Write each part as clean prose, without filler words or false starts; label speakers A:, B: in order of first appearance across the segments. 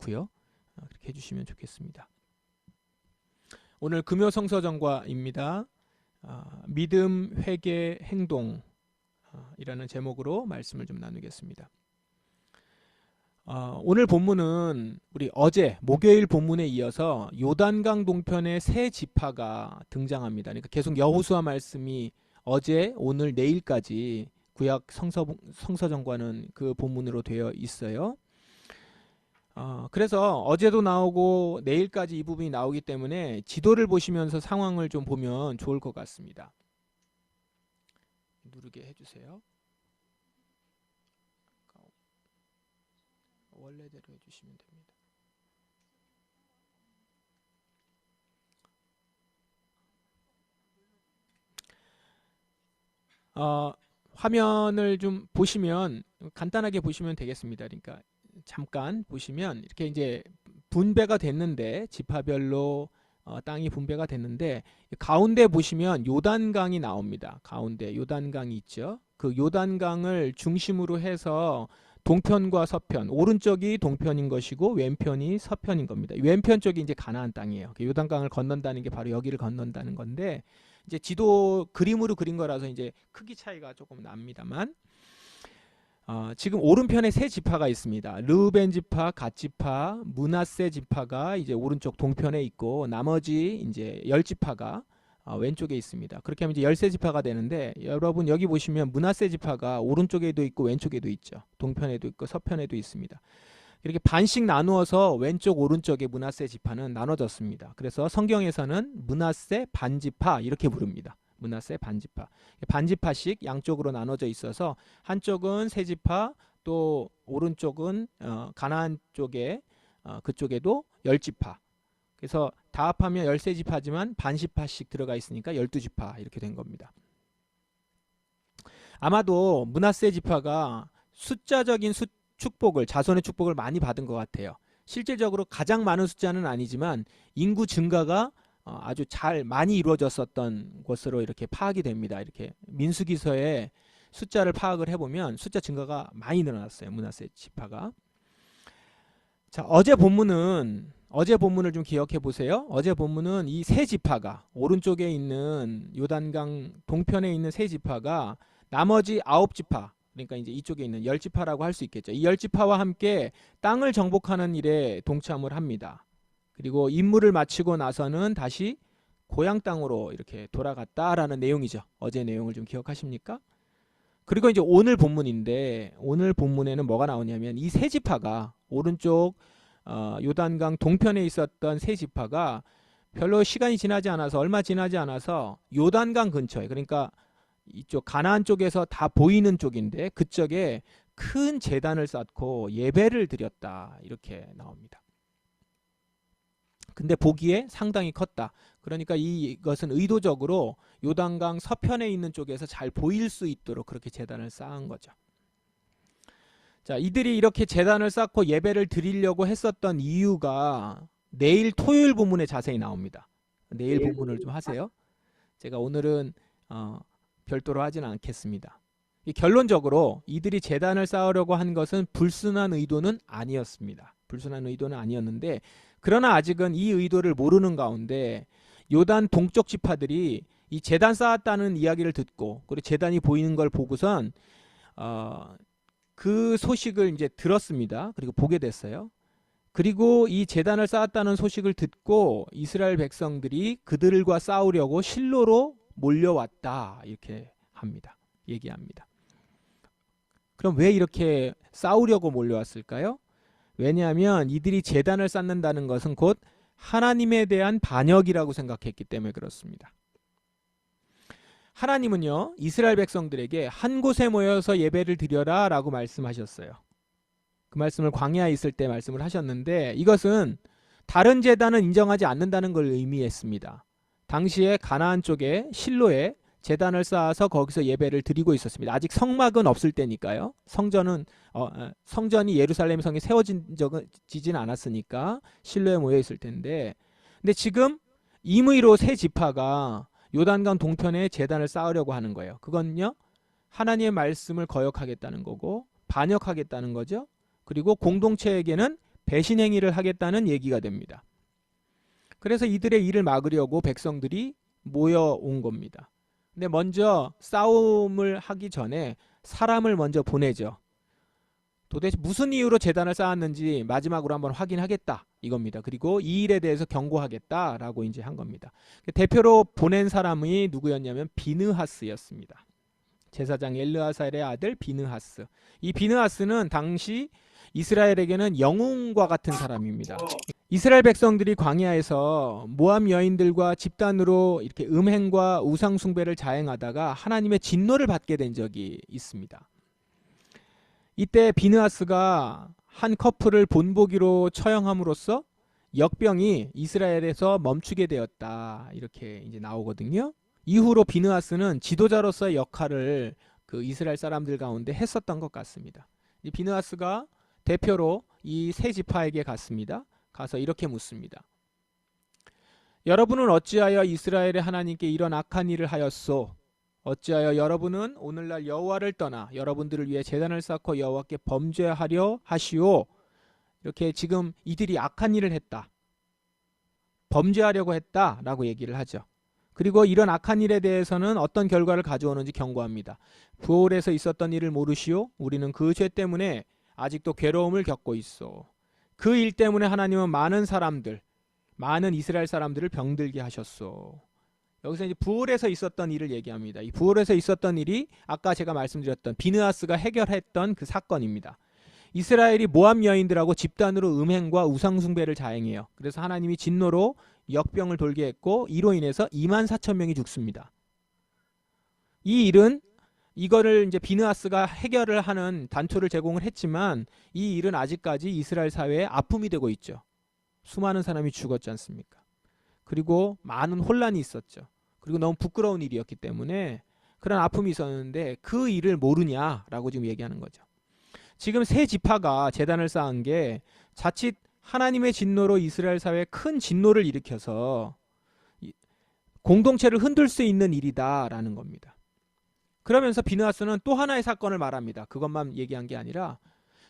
A: 좋고요. 그렇게 해주시면 좋겠습니다. 오늘 금요 성서정과입니다. 믿음, 회개, 행동 이라는 제목으로 말씀을 좀 나누겠습니다. 오늘 본문은 우리 어제 목요일 본문에 이어서 요단강 동편의 세 지파가 등장합니다. 그러니까 계속 여호수아 말씀이 어제, 오늘, 내일까지 구약 성서정과는 그 본문으로 되어 있어요. 그래서 어제도 나오고 내일까지 이 부분이 나오기 때문에 지도를 보시면서 상황을 좀 보면 좋을 것 같습니다. 누르게 해주세요. 원래대로 해주시면 됩니다. 화면을 좀 보시면 간단하게 보시면 되겠습니다. 그러니까 잠깐 보시면 이렇게 이제 분배가 됐는데 지파별로 땅이 분배가 됐는데 가운데 보시면 요단강이 나옵니다. 가운데 요단강이 있죠. 그 요단강을 중심으로 해서 동편과 서편, 오른쪽이 동편인 것이고 왼편이 서편인 겁니다. 왼편 쪽이 이제 가나안 땅이에요. 요단강을 건넌다는 게 바로 여기를 건넌다는 건데 이제 지도 그림으로 그린 거라서 이제 크기 차이가 조금 납니다만 지금 오른편에 세 지파가 있습니다. 르우벤 지파, 갓 지파, 므낫세 지파가 이제 오른쪽 동편에 있고 나머지 이제 10지파가 왼쪽에 있습니다. 그렇게 하면 이제 13지파가 되는데 여러분 여기 보시면 므낫세 지파가 오른쪽에도 있고 왼쪽에도 있죠. 동편에도 있고 서편에도 있습니다. 이렇게 반씩 나누어서 왼쪽 오른쪽에 므낫세 지파는 나눠졌습니다. 그래서 성경에서는 므낫세 반지파 이렇게 부릅니다. 므낫세 반지파. 반지파씩 양쪽으로 나눠져 있어서 한쪽은 세 지파 또 오른쪽은 가나안 쪽에 그쪽에도 10지파. 그래서 다 합하면 13지파지만 반지파씩 들어가 있으니까 12지파 이렇게 된 겁니다. 아마도 므낫세 지파가 숫자적인 축복을 자손의 축복을 많이 받은 것 같아요. 실질적으로 가장 많은 숫자는 아니지만 인구 증가가 아주 잘 많이 이루어졌었던 것으로 이렇게 파악이 됩니다. 이렇게 민수기서에 숫자를 파악을 해보면 숫자 증가가 많이 늘어났어요. 므낫세 지파가. 자, 어제 본문을 좀 기억해 보세요. 어제 본문은 이 세 지파가 오른쪽에 있는 요단강 동편에 있는 세 지파가 나머지 9지파 그러니까 이제 이쪽에 있는 10지파라고 할 수 있겠죠. 이 10지파와 함께 땅을 정복하는 일에 동참을 합니다. 그리고 임무를 마치고 나서는 다시 고향 땅으로 이렇게 돌아갔다라는 내용이죠. 어제 내용을 좀 기억하십니까? 그리고 이제 오늘 본문인데 오늘 본문에는 뭐가 나오냐면 이 세 지파가 오른쪽 요단강 동편에 있었던 세 지파가 별로 시간이 지나지 않아서 얼마 지나지 않아서 요단강 근처에 그러니까 이쪽 가나안 쪽에서 다 보이는 쪽인데 그쪽에 큰 제단을 쌓고 예배를 드렸다 이렇게 나옵니다. 근데 보기에 상당히 컸다. 그러니까 이것은 의도적으로 요단강 서편에 있는 쪽에서 잘 보일 수 있도록 그렇게 제단을 쌓은 거죠. 자, 이들이 이렇게 제단을 쌓고 예배를 드리려고 했었던 이유가 내일 토요일 본문에 자세히 나옵니다. 내일 본문을 좀 하세요. 제가 오늘은 별도로 하지는 않겠습니다. 결론적으로 이들이 제단을 쌓으려고 한 것은 불순한 의도는 아니었습니다. 불순한 의도는 아니었는데 그러나 아직은 이 의도를 모르는 가운데 요단 동쪽 지파들이 이 제단 쌓았다는 이야기를 듣고 그리고 제단이 보이는 걸 보고선 그 소식을 이제 들었습니다. 그리고 보게 됐어요. 그리고 이 제단을 쌓았다는 소식을 듣고 이스라엘 백성들이 그들과 싸우려고 실로로 몰려왔다 이렇게 합니다. 얘기합니다. 그럼 왜 이렇게 싸우려고 몰려왔을까요? 왜냐하면 이들이 제단을 쌓는다는 것은 곧 하나님에 대한 반역이라고 생각했기 때문에 그렇습니다. 하나님은요 이스라엘 백성들에게 한 곳에 모여서 예배를 드려라 라고 말씀하셨어요. 그 말씀을 광야에 있을 때 말씀을 하셨는데 이것은 다른 제단은 인정하지 않는다는 걸 의미했습니다. 당시에 가나안 쪽에 실로에 제단을 쌓아서 거기서 예배를 드리고 있었습니다. 아직 성막은 없을 때니까요. 성전이 예루살렘 성에 세워지진 않았으니까 실로에 모여 있을 텐데 근데 지금 임의로 세 지파가 요단강 동편에 제단을 쌓으려고 하는 거예요. 그건요 하나님의 말씀을 거역하겠다는 거고 반역하겠다는 거죠. 그리고 공동체에게는 배신 행위를 하겠다는 얘기가 됩니다. 그래서 이들의 일을 막으려고 백성들이 모여온 겁니다. 근데 먼저 싸움을 하기 전에 사람을 먼저 보내죠. 도대체 무슨 이유로 제단을 쌓았는지 마지막으로 한번 확인하겠다 이겁니다. 그리고 이 일에 대해서 경고하겠다라고 이제 한 겁니다. 대표로 보낸 사람이 누구였냐면 비느하스였습니다. 제사장 엘르아살의 아들 비느하스. 이 비느하스는 당시 이스라엘에게는 영웅과 같은 사람입니다. 이스라엘 백성들이 광야에서 모압 여인들과 집단으로 이렇게 음행과 우상 숭배를 자행하다가 하나님의 진노를 받게 된 적이 있습니다. 이때 비느하스가 한 커플을 본보기로 처형함으로써 역병이 이스라엘에서 멈추게 되었다. 이렇게 이제 나오거든요. 이후로 비느하스는 지도자로서의 역할을 그 이스라엘 사람들 가운데 했었던 것 같습니다. 이 비느하스가 대표로 이 세 지파에게 갔습니다. 가서 이렇게 묻습니다. 여러분은 어찌하여 이스라엘의 하나님께 이런 악한 일을 하였소? 어찌하여 여러분은 오늘날 여호와를 떠나 여러분들을 위해 제단을 쌓고 여호와께 범죄하려 하시오? 이렇게 지금 이들이 악한 일을 했다. 범죄하려고 했다라고 얘기를 하죠. 그리고 이런 악한 일에 대해서는 어떤 결과를 가져오는지 경고합니다. 부올에서 있었던 일을 모르시오? 우리는 그 죄 때문에 아직도 괴로움을 겪고 있어. 그 일 때문에 하나님은 많은 이스라엘 사람들을 병들게 하셨어. 여기서 이제 부올에서 있었던 일을 얘기합니다. 이 부올에서 있었던 일이 아까 제가 말씀드렸던 비느하스가 해결했던 그 사건입니다. 이스라엘이 모압 여인들하고 집단으로 음행과 우상 숭배를 자행해요. 그래서 하나님이 진노로 역병을 돌게 했고 이로 인해서 24,000명이 죽습니다. 이 일은 이거를 이제 비느하스가 해결을 하는 단초를 제공을 했지만 이 일은 아직까지 이스라엘 사회에 아픔이 되고 있죠. 수많은 사람이 죽었지 않습니까? 그리고 많은 혼란이 있었죠. 그리고 너무 부끄러운 일이었기 때문에 그런 아픔이 있었는데 그 일을 모르냐라고 지금 얘기하는 거죠. 지금 세 지파가 제단을 쌓은 게 자칫 하나님의 진노로 이스라엘 사회에 큰 진노를 일으켜서 공동체를 흔들 수 있는 일이다라는 겁니다. 그러면서 비느하스는 또 하나의 사건을 말합니다. 그것만 얘기한 게 아니라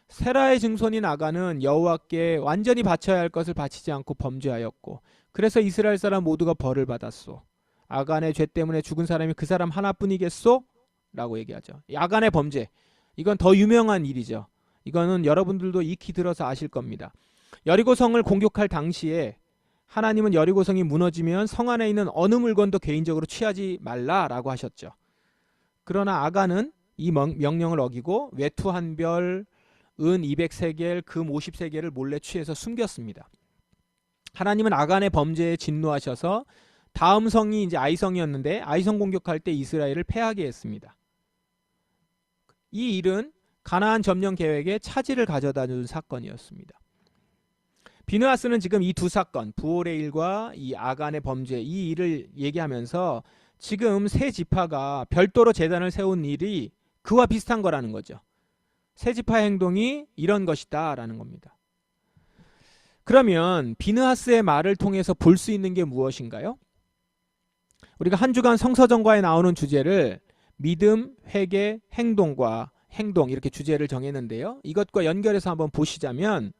A: 세라의 증손인 아간은 여호와께 완전히 바쳐야 할 것을 바치지 않고 범죄하였고 그래서 이스라엘 사람 모두가 벌을 받았소. 아간의 죄 때문에 죽은 사람이 그 사람 하나뿐이겠소? 라고 얘기하죠. 아간의 범죄. 이건 더 유명한 일이죠. 이거는 여러분들도 익히 들어서 아실 겁니다. 여리고성을 공격할 당시에 하나님은 여리고성이 무너지면 성 안에 있는 어느 물건도 개인적으로 취하지 말라라고 하셨죠. 그러나 아간은 이 명령을 어기고 외투 한 벌, 은 200세겔, 금 50세겔을 몰래 취해서 숨겼습니다. 하나님은 아간의 범죄에 진노하셔서 다음 성이 이제 아이성이었는데 아이성 공격할 때 이스라엘을 패하게 했습니다. 이 일은 가나안 점령 계획에 차질을 가져다 준 사건이었습니다. 비느하스는 지금 이 두 사건, 부올의 일과 이 아간의 범죄, 이 일을 얘기하면서 지금 세 지파가 별도로 제단을 세운 일이 그와 비슷한 거라는 거죠. 세 지파의 행동이 이런 것이다 라는 겁니다. 그러면 비느하스의 말을 통해서 볼 수 있는 게 무엇인가요? 우리가 한 주간 성서정과에 나오는 주제를 믿음, 회개, 행동과 행동 이렇게 주제를 정했는데요. 이것과 연결해서 한번 보시자면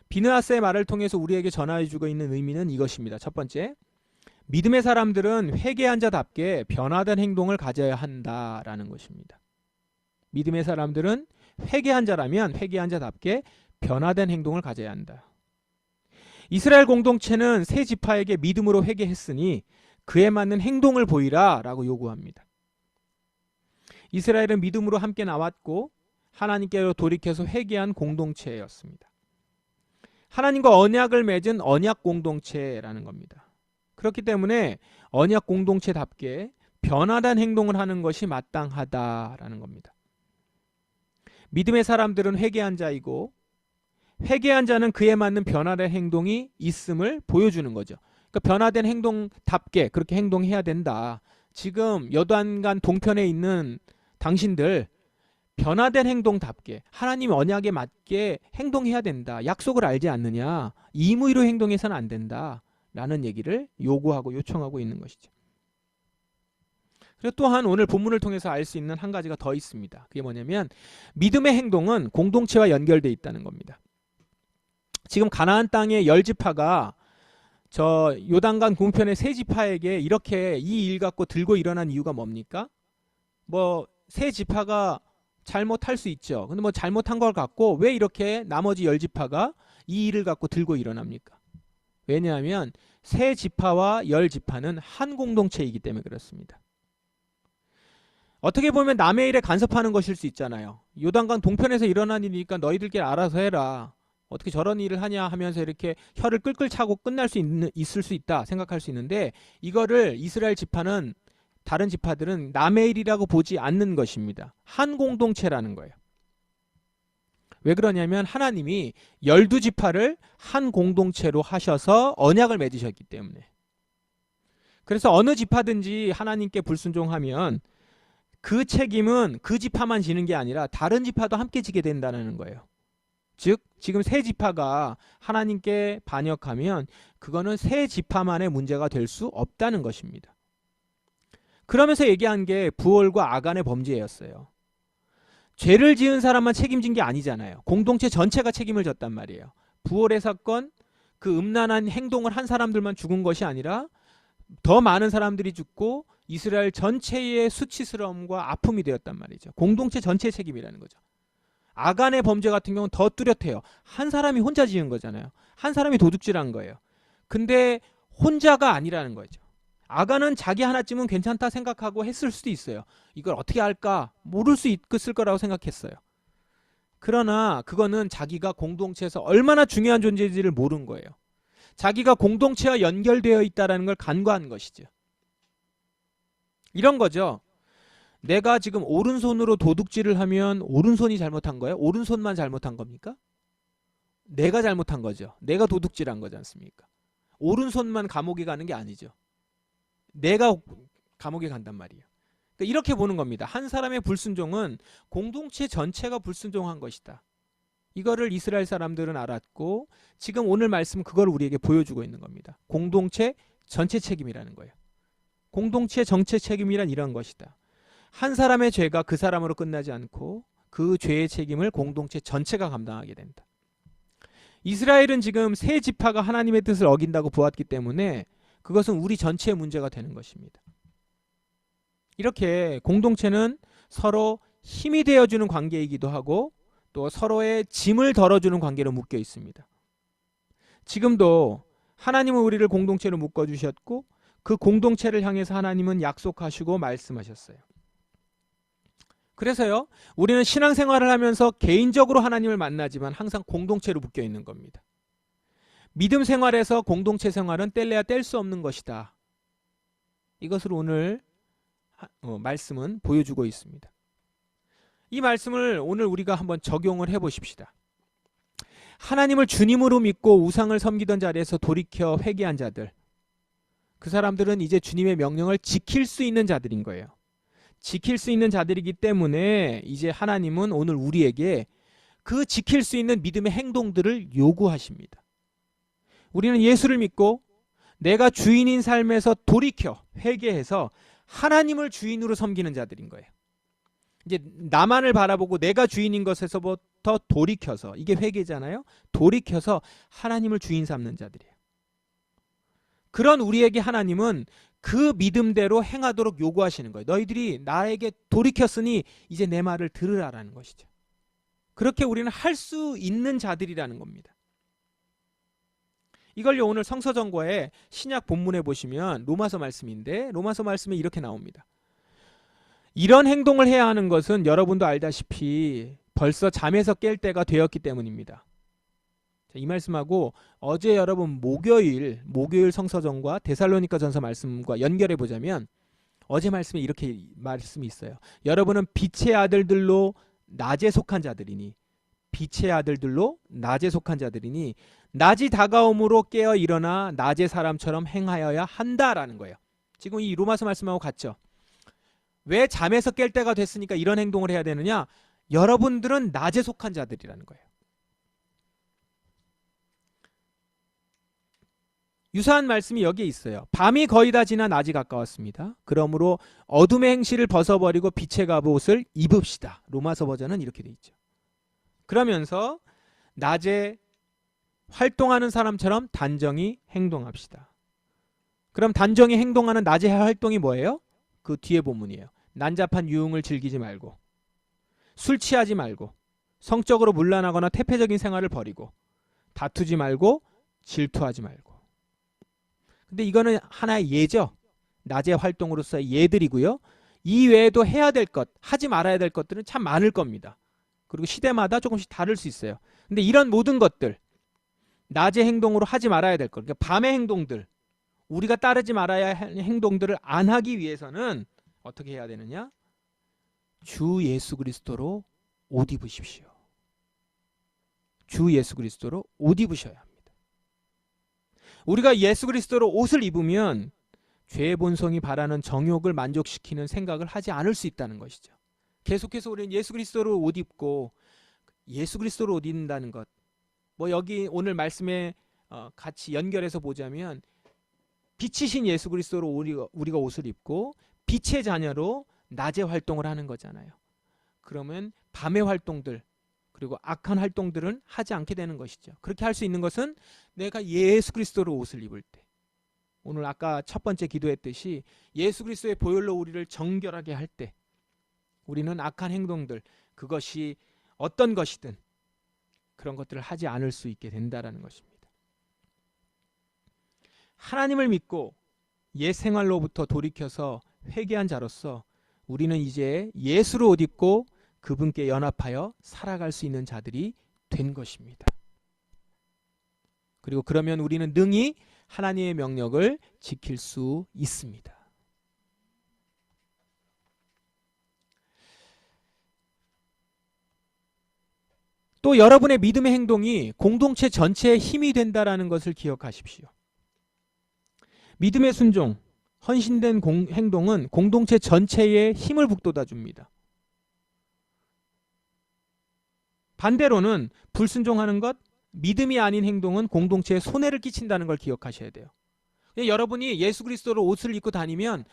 A: 비느하스의 말을 통해서 우리에게 전해주고 있는 의미는 이것입니다. 첫 번째, 믿음의 사람들은 회개한 자답게 변화된 행동을 가져야 한다라는 것입니다. 믿음의 사람들은 회개한 자라면 회개한 자답게 변화된 행동을 가져야 한다. 이스라엘 공동체는 세 지파에게 믿음으로 회개했으니 그에 맞는 행동을 보이라 라고 요구합니다. 이스라엘은 믿음으로 함께 나왔고 하나님께로 돌이켜서 회개한 공동체였습니다. 하나님과 언약을 맺은 언약 공동체라는 겁니다. 그렇기 때문에 언약 공동체답게 변화된 행동을 하는 것이 마땅하다라는 겁니다. 믿음의 사람들은 회개한 자이고 회개한 자는 그에 맞는 변화된 행동이 있음을 보여주는 거죠. 그러니까 변화된 행동답게 그렇게 행동해야 된다. 지금 여단간 동편에 있는 당신들 변화된 행동답게 하나님 언약에 맞게 행동해야 된다. 약속을 알지 않느냐. 임의로 행동해서는 안 된다. 라는 얘기를 요구하고 요청하고 있는 것이죠. 그리고 또한 오늘 본문을 통해서 알 수 있는 한 가지가 더 있습니다. 그게 뭐냐면 믿음의 행동은 공동체와 연결되어 있다는 겁니다. 지금 가나안 땅의 10지파가 저 요단강 동편의 세 지파에게 이렇게 이 일 갖고 들고 일어난 이유가 뭡니까? 뭐 세 지파가 잘못할 수 있죠. 근데 뭐 잘못한 걸 갖고 왜 이렇게 나머지 10지파가 이 일을 갖고 들고 일어납니까? 왜냐하면 세 지파와 10지파는 한 공동체이기 때문에 그렇습니다. 어떻게 보면 남의 일에 간섭하는 것일 수 있잖아요. 요단강 동편에서 일어난 일이니까 너희들끼리 알아서 해라. 어떻게 저런 일을 하냐 하면서 이렇게 혀를 끌끌 차고 끝날 수 있을 수 있다 생각할 수 있는데, 이거를 이스라엘 지파는, 다른 지파들은 남의 일이라고 보지 않는 것입니다. 한 공동체라는 거예요. 왜 그러냐면 하나님이 12지파를 한 공동체로 하셔서 언약을 맺으셨기 때문에. 그래서 어느 지파든지 하나님께 불순종하면 그 책임은 그 지파만 지는 게 아니라 다른 지파도 함께 지게 된다는 거예요. 즉 지금 세 지파가 하나님께 반역하면 그거는 세 지파만의 문제가 될 수 없다는 것입니다. 그러면서 얘기한 게 부올과 아간의 범죄였어요. 죄를 지은 사람만 책임진 게 아니잖아요. 공동체 전체가 책임을 졌단 말이에요. 부올의 사건, 그 음란한 행동을 한 사람들만 죽은 것이 아니라 더 많은 사람들이 죽고 이스라엘 전체의 수치스러움과 아픔이 되었단 말이죠. 공동체 전체의 책임이라는 거죠. 아간의 범죄 같은 경우는 더 뚜렷해요. 한 사람이 혼자 지은 거잖아요. 한 사람이 도둑질한 거예요. 근데 혼자가 아니라는 거죠. 아간은 자기 하나쯤은 괜찮다 생각하고 했을 수도 있어요. 이걸 어떻게 할까 모를 수 있을 거라고 생각했어요. 그러나 그거는 자기가 공동체에서 얼마나 중요한 존재인지를 모른 거예요. 자기가 공동체와 연결되어 있다는 걸 간과한 것이죠. 이런 거죠. 내가 지금 오른손으로 도둑질을 하면 오른손이 잘못한 거예요? 오른손만 잘못한 겁니까? 내가 잘못한 거죠. 내가 도둑질한 거지 않습니까? 오른손만 감옥에 가는 게 아니죠. 내가 감옥에 간단 말이에요. 그러니까 이렇게 보는 겁니다. 한 사람의 불순종은 공동체 전체가 불순종한 것이다. 이거를 이스라엘 사람들은 알았고 지금 오늘 말씀 그걸 우리에게 보여주고 있는 겁니다. 공동체 전체 책임이라는 거예요. 공동체 전체 책임이란 이런 것이다. 한 사람의 죄가 그 사람으로 끝나지 않고 그 죄의 책임을 공동체 전체가 감당하게 된다. 이스라엘은 지금 세 지파가 하나님의 뜻을 어긴다고 보았기 때문에 그것은 우리 전체의 문제가 되는 것입니다. 이렇게 공동체는 서로 힘이 되어주는 관계이기도 하고 또 서로의 짐을 덜어주는 관계로 묶여 있습니다. 지금도 하나님은 우리를 공동체로 묶어주셨고 그 공동체를 향해서 하나님은 약속하시고 말씀하셨어요. 그래서요, 우리는 신앙생활을 하면서 개인적으로 하나님을 만나지만 항상 공동체로 묶여 있는 겁니다. 믿음 생활에서 공동체 생활은 뗄래야 뗄 수 없는 것이다. 이것을 오늘 말씀은 보여주고 있습니다. 이 말씀을 오늘 우리가 한번 적용을 해보십시다. 하나님을 주님으로 믿고 우상을 섬기던 자리에서 돌이켜 회개한 자들, 그 사람들은 이제 주님의 명령을 지킬 수 있는 자들인 거예요. 지킬 수 있는 자들이기 때문에 이제 하나님은 오늘 우리에게 그 지킬 수 있는 믿음의 행동들을 요구하십니다. 우리는 예수를 믿고 내가 주인인 삶에서 돌이켜 회개해서 하나님을 주인으로 섬기는 자들인 거예요. 이제 나만을 바라보고 내가 주인인 것에서부터 돌이켜서, 이게 회개잖아요. 돌이켜서 하나님을 주인 삼는 자들이에요. 그런 우리에게 하나님은 그 믿음대로 행하도록 요구하시는 거예요. 너희들이 나에게 돌이켰으니 이제 내 말을 들으라라는 것이죠. 그렇게 우리는 할 수 있는 자들이라는 겁니다. 이걸요 오늘 성서전과의 신약 본문에 보시면 로마서 말씀인데, 로마서 말씀에 이렇게 나옵니다. 이런 행동을 해야 하는 것은 여러분도 알다시피 벌써 잠에서 깰 때가 되었기 때문입니다. 이 말씀하고 어제 여러분 목요일 성서전과 데살로니가 전서 말씀과 연결해 보자면 어제 말씀에 이렇게 말씀이 있어요. 여러분은 빛의 아들들로 낮에 속한 자들이니, 빛의 아들들로 낮에 속한 자들이니 낮이 다가옴으로 깨어 일어나 낮의 사람처럼 행하여야 한다라는 거예요. 지금 이 로마서 말씀하고 같죠. 왜 잠에서 깰 때가 됐으니까 이런 행동을 해야 되느냐? 여러분들은 낮에 속한 자들이라는 거예요. 유사한 말씀이 여기에 있어요. 밤이 거의 다 지나 낮이 가까웠습니다. 그러므로 어둠의 행실을 벗어버리고 빛의 갑옷을 입읍시다. 로마서 버전은 이렇게 돼 있죠. 그러면서 낮에 활동하는 사람처럼 단정히 행동합시다. 그럼 단정히 행동하는 낮의 활동이 뭐예요? 그 뒤에 본문이에요. 난잡한 유흥을 즐기지 말고, 술 취하지 말고, 성적으로 문란하거나 태폐적인 생활을 버리고, 다투지 말고, 질투하지 말고. 근데 이거는 하나의 예죠. 낮의 활동으로서의 예들이고요. 이 외에도 해야 될 것, 하지 말아야 될 것들은 참 많을 겁니다. 그리고 시대마다 조금씩 다를 수 있어요. 근데 이런 모든 것들, 낮의 행동으로 하지 말아야 될 것, 그러니까 밤의 행동들, 우리가 따르지 말아야 할 행동들을 안 하기 위해서는 어떻게 해야 되느냐? 주 예수 그리스도로 옷 입으십시오. 주 예수 그리스도로 옷 입으셔야 합니다. 우리가 예수 그리스도로 옷을 입으면 죄의 본성이 바라는 정욕을 만족시키는 생각을 하지 않을 수 있다는 것이죠. 계속해서 우리는 예수 그리스도로 옷 입고 예수 그리스도로 옷 입는다는 것, 뭐 여기 오늘 말씀에 같이 연결해서 보자면 빛이신 예수 그리스도로 우리가 옷을 입고 빛의 자녀로 낮의 활동을 하는 거잖아요. 그러면 밤의 활동들 그리고 악한 활동들은 하지 않게 되는 것이죠. 그렇게 할 수 있는 것은 내가 예수 그리스도로 옷을 입을 때, 오늘 아까 첫 번째 기도했듯이 예수 그리스도의 보혈로 우리를 정결하게 할 때 우리는 악한 행동들, 그것이 어떤 것이든 그런 것들을 하지 않을 수 있게 된다는 것입니다. 하나님을 믿고 옛 생활로부터 돌이켜서 회개한 자로서 우리는 이제 예수로 옷 입고 그분께 연합하여 살아갈 수 있는 자들이 된 것입니다. 그리고 그러면 우리는 능히 하나님의 명령을 지킬 수 있습니다. 또 여러분의 믿음의 행동이 공동체 전체의 힘이 된다는 것을 기억하십시오. 믿음의 순종, 헌신된 행동은 공동체 전체에 힘을 북돋아 줍니다. 반대로는 불순종하는 것, 믿음이 아닌 행동은 공동체에 손해를 끼친다는 걸 기억하셔야 돼요. 여러분이 예수 그리스도로 옷을 입고 다니면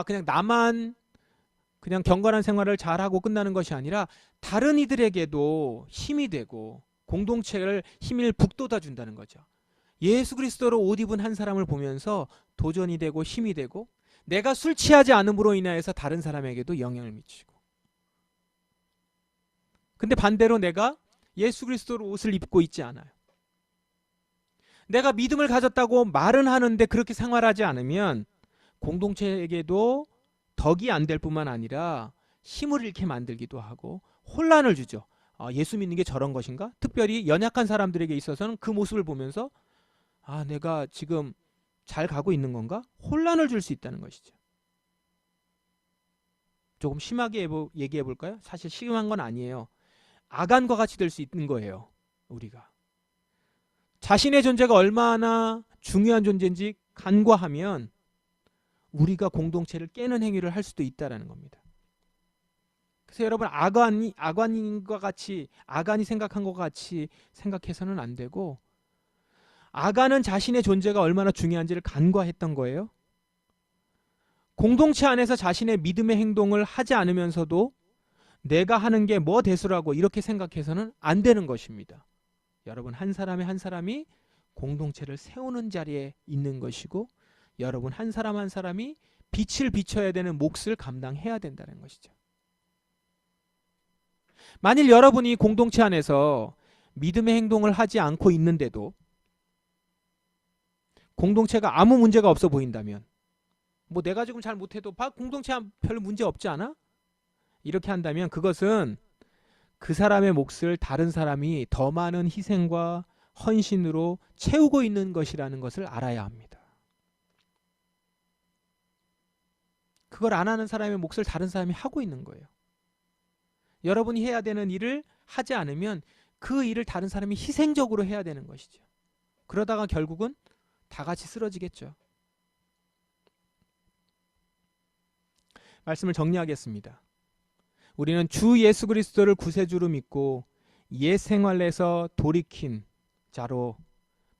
A: 그냥 나만 그냥 경건한 생활을 잘하고 끝나는 것이 아니라 다른 이들에게도 힘이 되고 공동체를 힘을 북돋아 준다는 거죠. 예수 그리스도로 옷 입은 한 사람을 보면서 도전이 되고 힘이 되고, 내가 술 취하지 않음으로 인하여서 다른 사람에게도 영향을 미치고. 근데 반대로 내가 예수 그리스도로 옷을 입고 있지 않아요. 내가 믿음을 가졌다고 말은 하는데 그렇게 생활하지 않으면 공동체에게도 덕이 안 될 뿐만 아니라 힘을 잃게 만들기도 하고 혼란을 주죠. 예수 믿는 게 저런 것인가? 특별히 연약한 사람들에게 있어서는 그 모습을 보면서 내가 지금 잘 가고 있는 건가? 혼란을 줄 수 있다는 것이죠. 조금 심하게 얘기해 볼까요? 사실 심한 건 아니에요. 아간과 같이 될 수 있는 거예요. 우리가 자신의 존재가 얼마나 중요한 존재인지 간과하면 우리가 공동체를 깨는 행위를 할 수도 있다는 겁니다. 그래서 여러분 아간과 같이, 아간이 생각한 것 같이 생각해서는 안 되고, 아간은 자신의 존재가 얼마나 중요한지를 간과했던 거예요. 공동체 안에서 자신의 믿음의 행동을 하지 않으면서도 내가 하는 게 뭐 대수라고 이렇게 생각해서는 안 되는 것입니다. 여러분 한 사람이 공동체를 세우는 자리에 있는 것이고, 여러분 한 사람이 빛을 비춰야 되는 몫을 감당해야 된다는 것이죠. 만일 여러분이 공동체 안에서 믿음의 행동을 하지 않고 있는데도 공동체가 아무 문제가 없어 보인다면, 뭐 내가 지금 잘 못해도 공동체 별로 문제 없지 않아? 이렇게 한다면 그것은 그 사람의 몫을 다른 사람이 더 많은 희생과 헌신으로 채우고 있는 것이라는 것을 알아야 합니다. 그걸 안 하는 사람의 몫을 다른 사람이 하고 있는 거예요. 여러분이 해야 되는 일을 하지 않으면 그 일을 다른 사람이 희생적으로 해야 되는 것이죠. 그러다가 결국은 다 같이 쓰러지겠죠. 말씀을 정리하겠습니다. 우리는 주 예수 그리스도를 구세주로 믿고 옛 생활에서 돌이킨 자로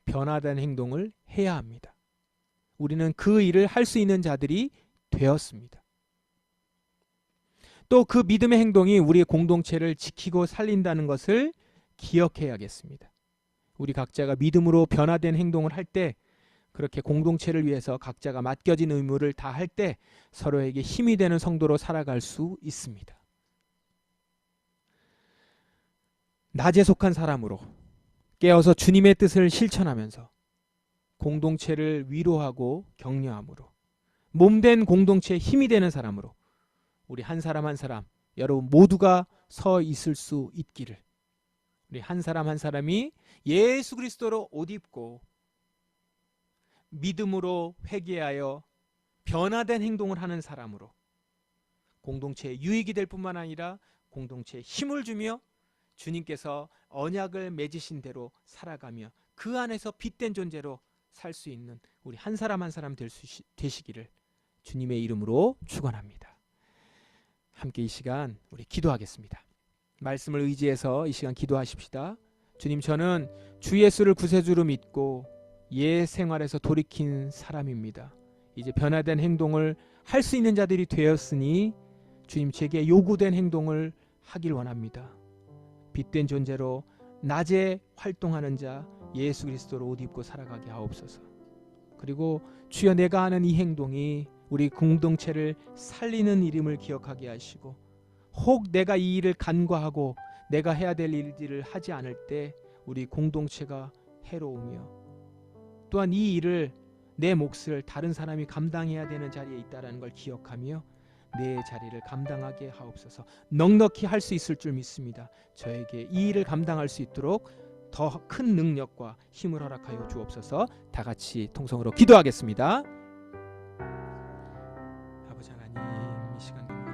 A: 변화된 행동을 해야 합니다. 우리는 그 일을 할 수 있는 자들이 되었습니다. 또 그 믿음의 행동이 우리의 공동체를 지키고 살린다는 것을 기억해야겠습니다. 우리 각자가 믿음으로 변화된 행동을 할 때, 그렇게 공동체를 위해서 각자가 맡겨진 의무를 다할 때 서로에게 힘이 되는 성도로 살아갈 수 있습니다. 낮에 속한 사람으로 깨어서 주님의 뜻을 실천하면서 공동체를 위로하고 격려함으로 몸된 공동체에 힘이 되는 사람으로 우리 한 사람 한 사람, 여러분 모두가 서 있을 수 있기를, 우리 한 사람 한 사람이 예수 그리스도로 옷 입고 믿음으로 회개하여 변화된 행동을 하는 사람으로 공동체에 유익이 될 뿐만 아니라 공동체에 힘을 주며 주님께서 언약을 맺으신 대로 살아가며 그 안에서 빛된 존재로 살 수 있는 우리 한 사람 한 사람 되시기를 주님의 이름으로 축원합니다. 함께 이 시간 우리 기도하겠습니다. 말씀을 의지해서 이 시간 기도하십시다. 주님, 저는 주 예수를 구세주로 믿고 옛 생활에서 돌이킨 사람입니다. 이제 변화된 행동을 할 수 있는 자들이 되었으니 주님, 제게 요구된 행동을 하길 원합니다. 빛된 존재로 낮에 활동하는 자 예수 그리스도로 옷 입고 살아가게 하옵소서. 그리고 주여, 내가 하는 이 행동이 우리 공동체를 살리는 일임을 기억하게 하시고, 혹 내가 이 일을 간과하고 내가 해야 될 일들을 하지 않을 때 우리 공동체가 해로우며, 또한 이 일을 내 몫을 다른 사람이 감당해야 되는 자리에 있다는 걸 기억하며 내 자리를 감당하게 하옵소서. 넉넉히 할 수 있을 줄 믿습니다. 저에게 이 일을 감당할 수 있도록 더 큰 능력과 힘을 허락하여 주옵소서. 다 같이 통성으로 기도하겠습니다.